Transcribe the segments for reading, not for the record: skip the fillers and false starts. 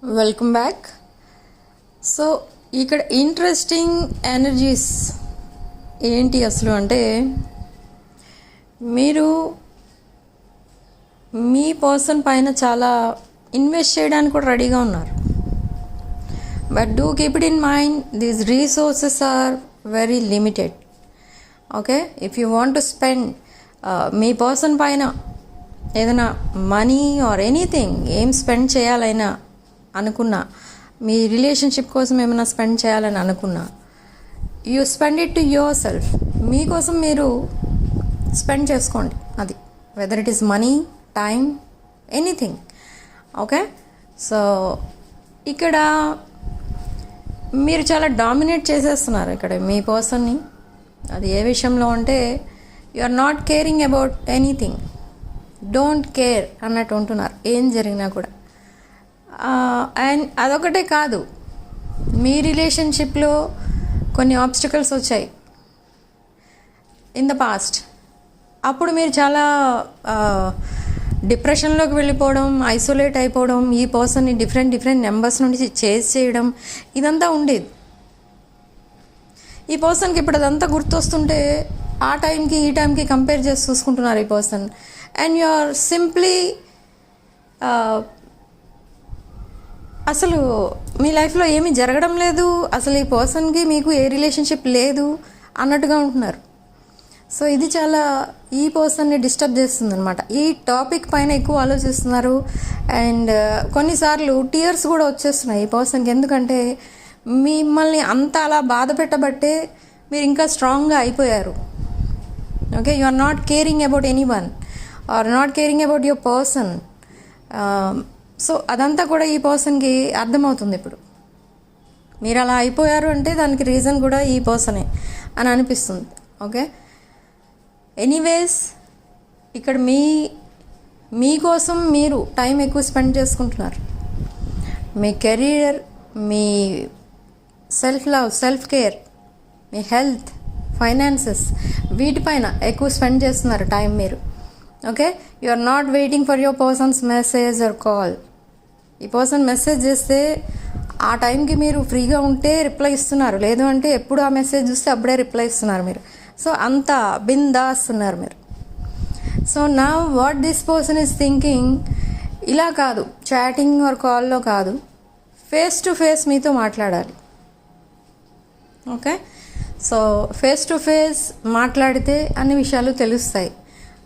Welcome back. So ఇక్కడ interesting energies ఏంటి అసలు అంటే, మీరు మీ పర్సన్ పైన చాలా ఇన్వెస్ట్ చేయడానికి కూడా రెడీగా ఉన్నారు. But do keep it in mind, these resources are very limited. Okay, if you want to spend మీ పర్సన్ పైన ఏదైనా మనీ ఆర్ ఎనీథింగ్, ఏం స్పెండ్ చేయాలైనా అనుకున్నా, మీ రిలేషన్షిప్ కోసం ఏమైనా స్పెండ్ చేయాలని అనుకున్నా, you spend it to yourself. మీకోసం మీరు స్పెండ్ చేసుకోండి. అది whether it is money, time, anything. Okay, so ఇక్కడ మీరు చాలా డామినేట్ చేసేస్తున్నారు ఇక్కడ మీ పర్సన్ని. అది ఏ విషయంలో అంటే, you are not caring about anything, don't care అన్నట్టు ఉంటున్నారు ఏం జరిగినా కూడా. అండ్ అదొకటే కాదు, మీ రిలేషన్షిప్లో కొన్ని ఆబ్స్టికల్స్ వచ్చాయి ఇన్ ద పాస్ట్. అప్పుడు మీరు చాలా డిప్రెషన్లోకి వెళ్ళిపోవడం, ఐసోలేట్ అయిపోవడం, ఈ పర్సన్ని డిఫరెంట్ నెంబర్స్ నుండి చేజ్ చేయడం, ఇదంతా ఉండేది. ఈ పర్సన్కి ఇప్పుడు అదంతా గుర్తొస్తుంటే ఆ టైంకి ఈ టైంకి కంపేర్ చేసి చూసుకుంటున్నారు ఈ person. And you are simply అసలు మీ లైఫ్లో ఏమీ జరగడం లేదు, అసలు ఈ పర్సన్కి మీకు ఏ రిలేషన్షిప్ లేదు అన్నట్టుగా ఉంటున్నారు. సో ఇది చాలా ఈ పర్సన్ని డిస్టర్బ్ చేస్తుంది అనమాట. ఈ టాపిక్ పైన ఎక్కువ ఆలోచిస్తున్నారు. అండ్ కొన్నిసార్లు టీయర్స్ కూడా వచ్చేస్తున్నాయి ఈ పర్సన్కి. ఎందుకంటే మిమ్మల్ని అంత అలా బాధ పెట్టబట్టే మీరు ఇంకా స్ట్రాంగ్గా అయిపోయారు. Okay, you are not caring about anyone or not caring about your person. So అదంతా కూడా ఈ పర్సన్కి అర్థమవుతుంది. ఇప్పుడు మీరు అలా అయిపోయారు అంటే దానికి రీజన్ కూడా ఈ పర్సనే అని అనిపిస్తుంది. ఓకే, ఎనీవేస్ ఇక్కడ మీకోసం మీరు టైం ఎక్కువ స్పెండ్ చేసుకుంటున్నారు. మీ కెరీర్, మీ సెల్ఫ్ లవ్, సెల్ఫ్ కేర్, మీ హెల్త్, ఫైనాన్సెస్, వీటిపైన ఎక్కువ స్పెండ్ చేస్తున్నారు టైం మీరు. Okay, you are not waiting for your person's message or call. ఈ పర్సన్ మెసేజ్ చేస్తే ఆ టైంకి మీరు ఫ్రీగా ఉంటే రిప్లై ఇస్తున్నారు, లేదు అంటే ఎప్పుడు ఆ మెసేజ్ చూస్తే అప్పుడే రిప్లై ఇస్తున్నారు మీరు. సో అంత బిందాస్తున్నారు మీరు. సో నా what this person is thinking, ఇలా కాదు, చాటింగ్ ఆర్ కాల్లో కాదు, ఫేస్ టు ఫేస్ మీతో మాట్లాడాలి. Okay, so face to face మాట్లాడితే అన్ని విషయాలు తెలుస్తాయి.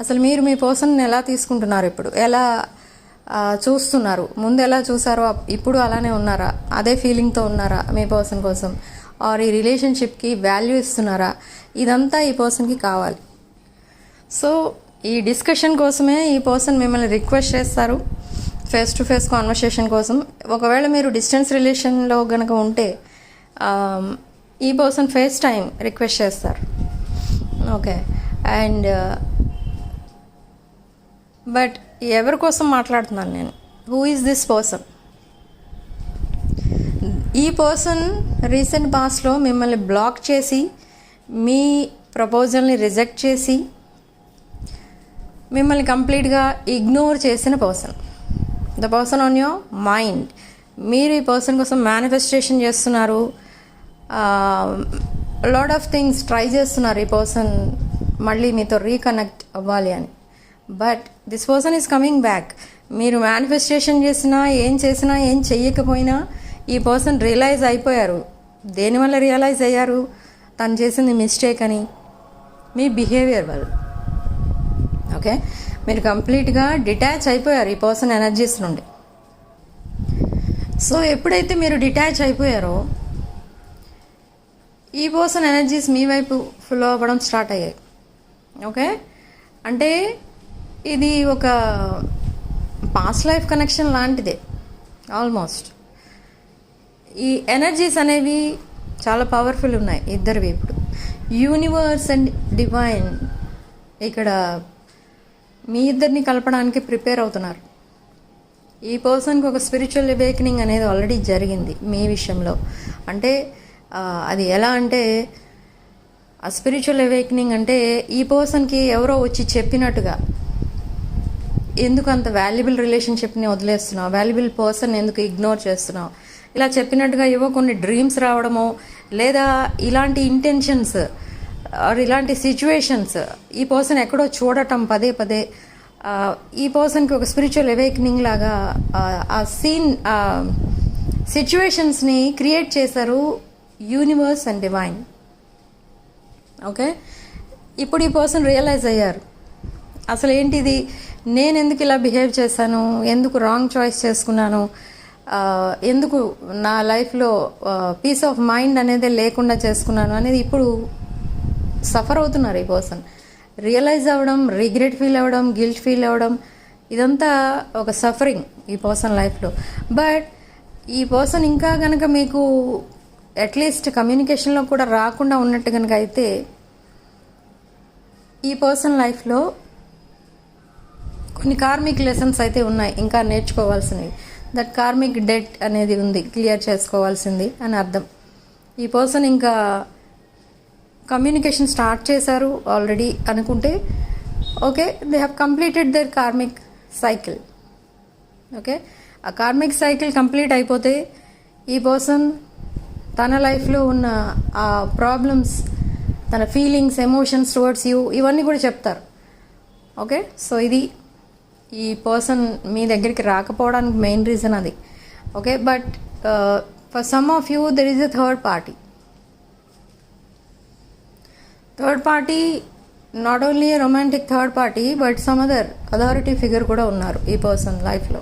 అసలు మీరు మీ పర్సన్ని ఎలా తీసుకుంటున్నారు, ఇప్పుడు ఎలా చూస్తున్నారు, ముందు ఎలా చూసారో ఇప్పుడు అలానే ఉన్నారా, అదే ఫీలింగ్తో ఉన్నారా మీ పర్సన్ కోసం, ఆర్ ఈ రిలేషన్షిప్కి వాల్యూ ఇస్తున్నారా, ఇదంతా ఈ పర్సన్కి కావాలి. సో ఈ డిస్కషన్ కోసమే ఈ పర్సన్ మిమ్మల్ని రిక్వెస్ట్ చేస్తారు ఫేస్ టు ఫేస్ కాన్వర్సేషన్ కోసం. ఒకవేళ మీరు డిస్టెన్స్ రిలేషన్లో కనుక ఉంటే ఈ పర్సన్ ఫేస్ టైం రిక్వెస్ట్ చేస్తారు. ఓకే, అండ్ బట్ ఎవరి కోసం మాట్లాడుతున్నాను నేను, హూ ఈజ్ దిస్ పర్సన్? ఈ పర్సన్ రీసెంట్ పాస్ట్లో మిమ్మల్ని బ్లాక్ చేసి, మీ ప్రపోజల్ని రిజెక్ట్ చేసి, మిమ్మల్ని కంప్లీట్గా ఇగ్నోర్ చేసిన person. The person on your mind. మీరు ఈ పర్సన్ కోసం మేనిఫెస్టేషన్ చేస్తున్నారు, లాట్ ఆఫ్ థింగ్స్ ట్రై చేస్తున్నారు ఈ పర్సన్ మళ్ళీ మీతో రీకనెక్ట్ అవ్వాలి అని. But this person is coming back. మీరు మేనిఫెస్టేషన్ చేసినా, ఏం చేసినా, ఏం చెయ్యకపోయినా ఈ పర్సన్ రియలైజ్ అయిపోయారు. దేనివల్ల రియలైజ్ అయ్యారు? తను చేసింది మిస్టేక్ అని, మీ బిహేవియర్ వల్ల. ఓకే, మీరు కంప్లీట్గా డిటాచ్ అయిపోయారు ఈ పర్సన్ ఎనర్జీస్ నుండి. సో ఎప్పుడైతే మీరు డిటాచ్ అయిపోయారో ఈ పర్సన్ ఎనర్జీస్ మీ వైపు ఫ్లో అవ్వడం స్టార్ట్ అయ్యాయి. ఓకే, అంటే ఇది ఒక పాస్ట్ లైఫ్ కనెక్షన్ లాంటిదే ఆల్మోస్ట్. ఈ ఎనర్జీస్ అనేవి చాలా పవర్ఫుల్ ఉన్నాయి ఇద్దరివి. ఇప్పుడు యూనివర్స్ అండ్ డివైన్ ఇక్కడ మీ ఇద్దరిని కలపడానికి ప్రిపేర్ అవుతున్నారు. ఈ పర్సన్కి ఒక స్పిరిచువల్ అవేకనింగ్ అనేది ఆల్రెడీ జరిగింది మీ విషయంలో. అంటే అది ఎలా అంటే, ఆ స్పిరిచువల్ అవేకనింగ్ అంటే ఈ పర్సన్కి ఎవరో వచ్చి చెప్పినట్టుగా ఎందుకు అంత వాల్యుబుల్ రిలేషన్షిప్ని వదిలేస్తున్నావు, వాల్యుబుల్ పర్సన్ ఎందుకు ఇగ్నోర్ చేస్తున్నావు, ఇలా చెప్పినట్టుగా ఏవో కొన్ని డ్రీమ్స్ రావడమో లేదా ఇలాంటి ఇంటెన్షన్స్ ఆర్ ఇలాంటి సిచ్యువేషన్స్ ఈ పర్సన్ ఎక్కడో చూడటం పదే పదే ఈ పర్సన్కి ఒక స్పిరిచువల్ అవేకనింగ్ లాగా ఆ సీన్ సిచ్యువేషన్స్ని క్రియేట్ చేశారు యూనివర్స్ అండ్ డివైన్. ఓకే, ఇప్పుడు ఈ పర్సన్ రియలైజ్ అయ్యారు అసలు ఏంటిది, నేను ఎందుకు ఇలా బిహేవ్ చేశాను, ఎందుకు రాంగ్ చాయిస్ చేసుకున్నాను, ఎందుకు నా లైఫ్లో పీస్ ఆఫ్ మైండ్ అనేది లేకుండా చేసుకున్నాను అనేది ఇప్పుడు సఫర్ అవుతున్నారు ఈ పర్సన్. రియలైజ్ అవ్వడం, రిగ్రెట్ ఫీల్ అవ్వడం, గిల్ట్ ఫీల్ అవ్వడం, ఇదంతా ఒక సఫరింగ్ ఈ పర్సన్ లైఫ్లో. బట్ ఈ పర్సన్ ఇంకా కనుక మీకు అట్లీస్ట్ కమ్యూనికేషన్లో కూడా రాకుండా ఉన్నట్టు కనుక అయితే ఈ పర్సన్ లైఫ్లో కొన్ని కార్మిక్ లెసన్స్ అయితే ఉన్నాయి ఇంకా నేర్చుకోవాల్సినవి. దట్ కార్మిక్ డెట్ అనేది ఉంది, క్లియర్ చేసుకోవాల్సింది అని అర్థం. ఈ పర్సన్ ఇంకా కమ్యూనికేషన్ స్టార్ట్ చేశారు ఆల్రెడీ అనుకుంటే okay, they have completed there karmic cycle. Okay, ఆ కార్మిక్ సైకిల్ కంప్లీట్ అయిపోతే ఈ పర్సన్ తన లైఫ్లో ఉన్న ఆ ప్రాబ్లమ్స్, తన ఫీలింగ్స్, ఎమోషన్స్ టువర్డ్స్ యూ ఇవన్నీ కూడా చెప్తారు. ఓకే, సో ఇది ఈ పర్సన్ మీ దగ్గరికి రాకపోవడానికి మెయిన్ రీజన్ అది. Okay, but for some of you there is a third party. Third party not only a romantic third party but some other authority figure కూడా ఉన్నారు ఈ పర్సన్ లైఫ్లో.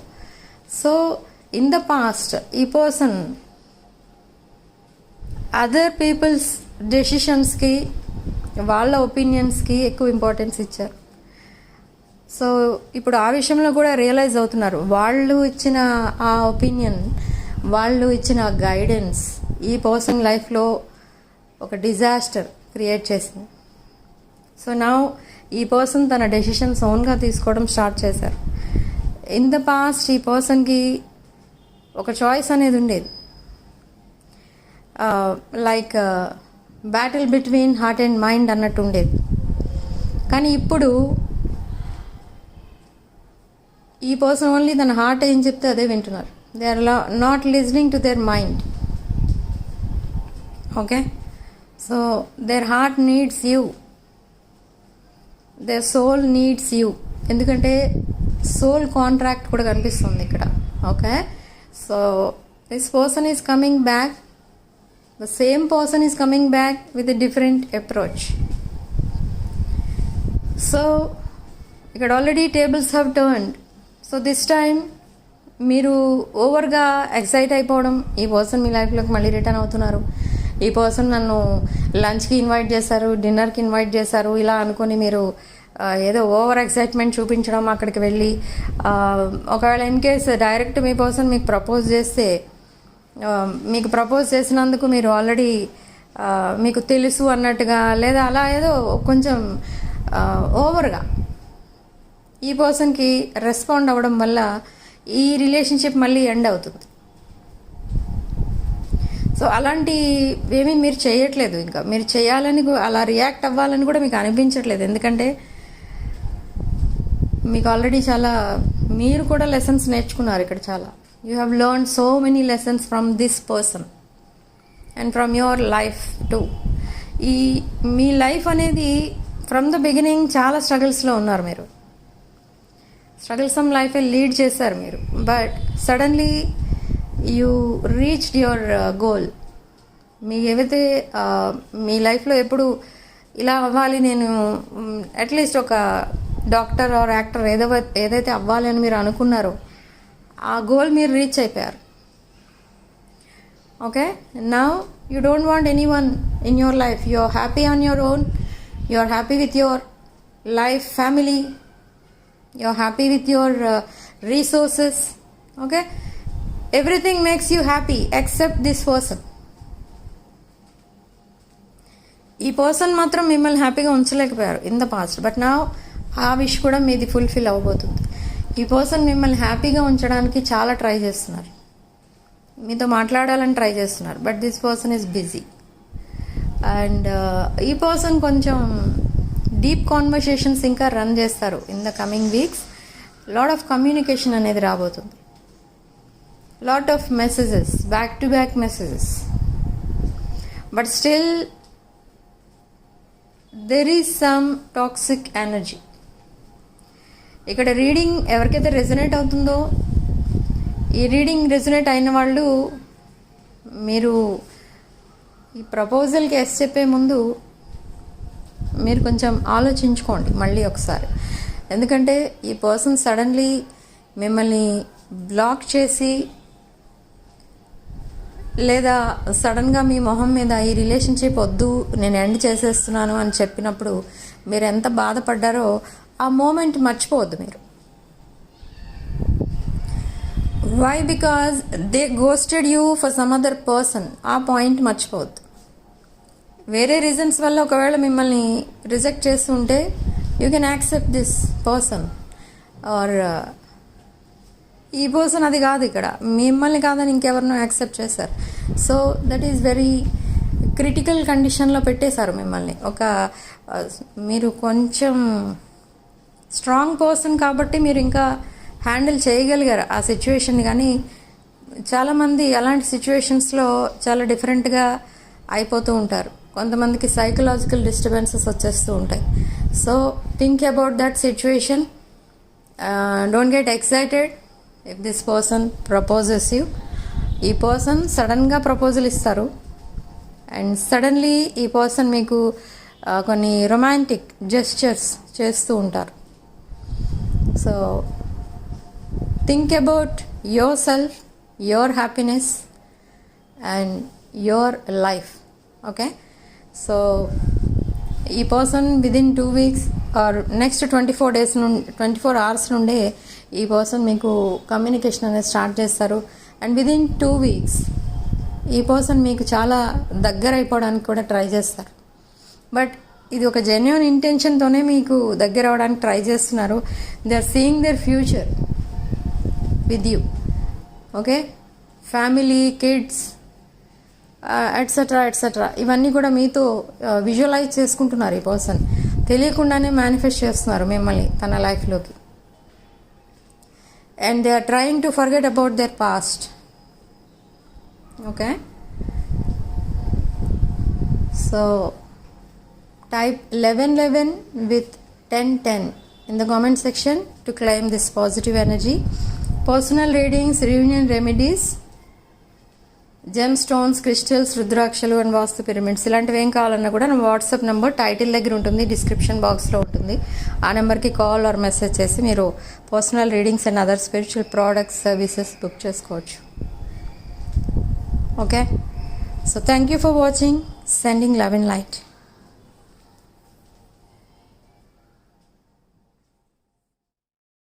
సో ఇన్ ద పాస్ట్ ఈ person other peoples డెసిషన్స్కి, వాళ్ళ ఒపీనియన్స్కి ఎక్కువ importance ఇచ్చారు. So ఇప్పుడు ఆ విషయంలో కూడా రియలైజ్ అవుతున్నారు. వాళ్ళు ఇచ్చిన ఆ ఒపీనియన్, వాళ్ళు ఇచ్చిన గైడెన్స్ ఈ పర్సన్ లైఫ్లో ఒక డిజాస్టర్ క్రియేట్ చేసింది. సో నౌ ఈ పర్సన్ తన డెసిషన్స్ ఓన్గా తీసుకోవడం స్టార్ట్ చేశారు. ఇన్ ద పాస్ట్ ఈ పర్సన్కి ఒక చాయిస్ అనేది ఉండేది, like battle between heart and mind అన్నట్టు ఉండేది. కానీ ఇప్పుడు ఈ పర్సన్ ఓన్లీ తన హార్ట్ ఏం చెప్తే అదే వింటున్నారు. They are not listening to their mind. Okay, so their heart needs you, their soul needs you. ఎందుకంటే సోల్ కాంట్రాక్ట్ కూడా కనిపిస్తుంది ఇక్కడ. Okay, so this person is coming back, the same person is coming back with a different approach. So ఇక్కడ already tables have turned. So this time మీరు ఓవర్గా excite అయిపోవడం, ఈ person మీ లైఫ్లోకి మళ్ళీ రిటర్న్ అవుతున్నారు, ఈ పర్సన్ నన్ను లంచ్కి ఇన్వైట్ చేశారు, డిన్నర్కి ఇన్వైట్ చేశారు, ఇలా అనుకొని మీరు ఏదో ఓవర్ ఎక్సైట్మెంట్ చూపించడం అక్కడికి వెళ్ళి, ఒకవేళ in case direct me person మీకు ప్రపోజ్ చేస్తే, మీకు ప్రపోజ్ చేసినందుకు మీరు ఆల్రెడీ మీకు తెలుసు అన్నట్టుగా, లేదా అలా ఏదో కొంచెం ఓవర్గా ఈ పర్సన్కి రెస్పాండ్ అవ్వడం వల్ల ఈ రిలేషన్షిప్ మళ్ళీ ఎండ్ అవుతుంది. సో అలాంటి ఏమీ మీరు చేయట్లేదు, ఇంకా మీరు చేయాలని, అలా రియాక్ట్ అవ్వాలని కూడా మీకు అనిపించట్లేదు. ఎందుకంటే మీకు ఆల్రెడీ చాలా, మీరు కూడా లెసన్స్ నేర్చుకున్నారు ఇక్కడ చాలా. You have learn so many lessons from this person and from your life too. ఈ మీ లైఫ్ అనేది ఫ్రమ్ ద బిగినింగ్ చాలా స్ట్రగుల్స్లో ఉన్నారు మీరు, స్ట్రగుల్సమ్ లైఫే లీడ్ చేశారు మీరు. But suddenly you reached your goal. మీ ఏవైతే మీ లైఫ్లో ఎప్పుడు ఇలా అవ్వాలి, నేను అట్లీస్ట్ ఒక డాక్టర్ ఆర్ యాక్టర్ ఏదైతే అవ్వాలి అని మీరు అనుకున్నారో ఆ గోల్ మీరు రీచ్ అయిపోయారు. Okay, now you don't want anyone in your life. You are happy on your own, you are happy with your life, family, you are happy with your resources. Okay, everything makes you happy except this person. ఈ person మాత్రం మిమ్మల్ని హ్యాపీగా ఉంచలేకపోయారు in the past. But నా ఆ wish కూడా మీది fulfil అవ్వబోతుంది. ఈ పర్సన్ మిమ్మల్ని హ్యాపీగా ఉంచడానికి చాలా ట్రై చేస్తున్నారు, మీతో మాట్లాడాలని ట్రై చేస్తున్నారు. But this person is busy. And ఈ పర్సన్ కొంచెం డీప్ కాన్వర్సేషన్స్ ఇంకా రన్ చేస్తారు in the coming weeks. Lot of communication అనేది రాబోతుంది, lot of messages, back to back messages. But still there is some toxic energy. ఇక్కడ reading ఎవరికైతే resonate అవుతుందో, ఈ రీడింగ్ రెజొనేట్ అయిన వాళ్ళు మీరు ఈ ప్రపోజల్కి ఎస్ చెప్పే ముందు మీరు కొంచెం ఆలోచించుకోండి మళ్ళీ ఒకసారి. ఎందుకంటే ఈ పర్సన్ సడన్లీ మిమ్మల్ని బ్లాక్ చేసి లేదా సడన్గా మీ మొహం మీద ఈ రిలేషన్షిప్ వద్దు నేను ఎండ్ చేసేస్తున్నాను అని చెప్పినప్పుడు మీరు ఎంత బాధపడ్డారో ఆ మూమెంట్ మర్చిపోవద్దు మీరు. Why? Because they ghosted you for some other person. ఆ పాయింట్ మర్చిపోవద్దు. వేరే రీజన్స్ వల్ల ఒకవేళ మిమ్మల్ని రిజెక్ట్ చేస్తుంటే you can accept this person, or ఈ పర్సన్ అది కాదు, ఇక్కడ మిమ్మల్ని కాదని ఇంకెవరినో యాక్సెప్ట్ చేశారు. So that is very critical కండిషన్లో పెట్టేశారు మిమ్మల్ని. మీరు కొంచెం స్ట్రాంగ్ పర్సన్ కాబట్టి మీరు ఇంకా హ్యాండిల్ చేయగలిగారు ఆ సిచ్యువేషన్. కానీ చాలామంది అలాంటి సిచ్యువేషన్స్లో చాలా డిఫరెంట్గా అయిపోతూ ఉంటారు. కొంతమందికి సైకలాజికల్ డిస్టర్బెన్సెస్ వచ్చేస్తూ ఉంటాయి. So think about that situation. Don't get excited if this person proposes you. ఈ పర్సన్ సడన్గా ప్రపోజల్ ఇస్తారు అండ్ సడన్లీ ఈ పర్సన్ మీకు కొన్ని రొమాంటిక్ జెస్చర్స్ చేస్తూ ఉంటారు. So think about your self, your happiness and your life. Okay, so ఈ person within 2 weeks or next 24 days 24 hours నుండే ఈ పర్సన్ మీకు కమ్యూనికేషన్ అనేది స్టార్ట్ చేస్తారు. అండ్ విదిన్ 2 weeks ఈ పర్సన్ మీకు చాలా దగ్గర అయిపోవడానికి కూడా ట్రై చేస్తారు. బట్ ఇది ఒక జెన్యూన్ ఇంటెన్షన్తోనే మీకు దగ్గర అవ్వడానికి ట్రై చేస్తున్నారు. They are seeing their future with you. Okay, family, kids, etcetera etcetera ఇవన్నీ కూడా మీతో విజువలైజ్ చేసుకుంటున్నారు. ఈ పర్సన్ తెలియకుండానే మేనిఫెస్ట్ చేస్తున్నారు మిమ్మల్ని తన లైఫ్లోకి. And they are trying to forget about their past. Okay, so type 1111 with 1010 in the comment section to claim this positive energy. Personal readings, reunion remedies, gemstones, crystals, రుద్రాక్షలు and vastu pyramids ఇలాంటివి ఏం కావాలన్నా కూడా నా WhatsApp number title దగ్గర ఉంటుంది, description బాక్స్లో ఉంటుంది. ఆ నెంబర్కి కాల్ ఆర్ మెసేజ్ చేసి మీరు personal readings and other spiritual products, services book చేసుకోవచ్చు. Okay, so thank you for watching. Sending love and light.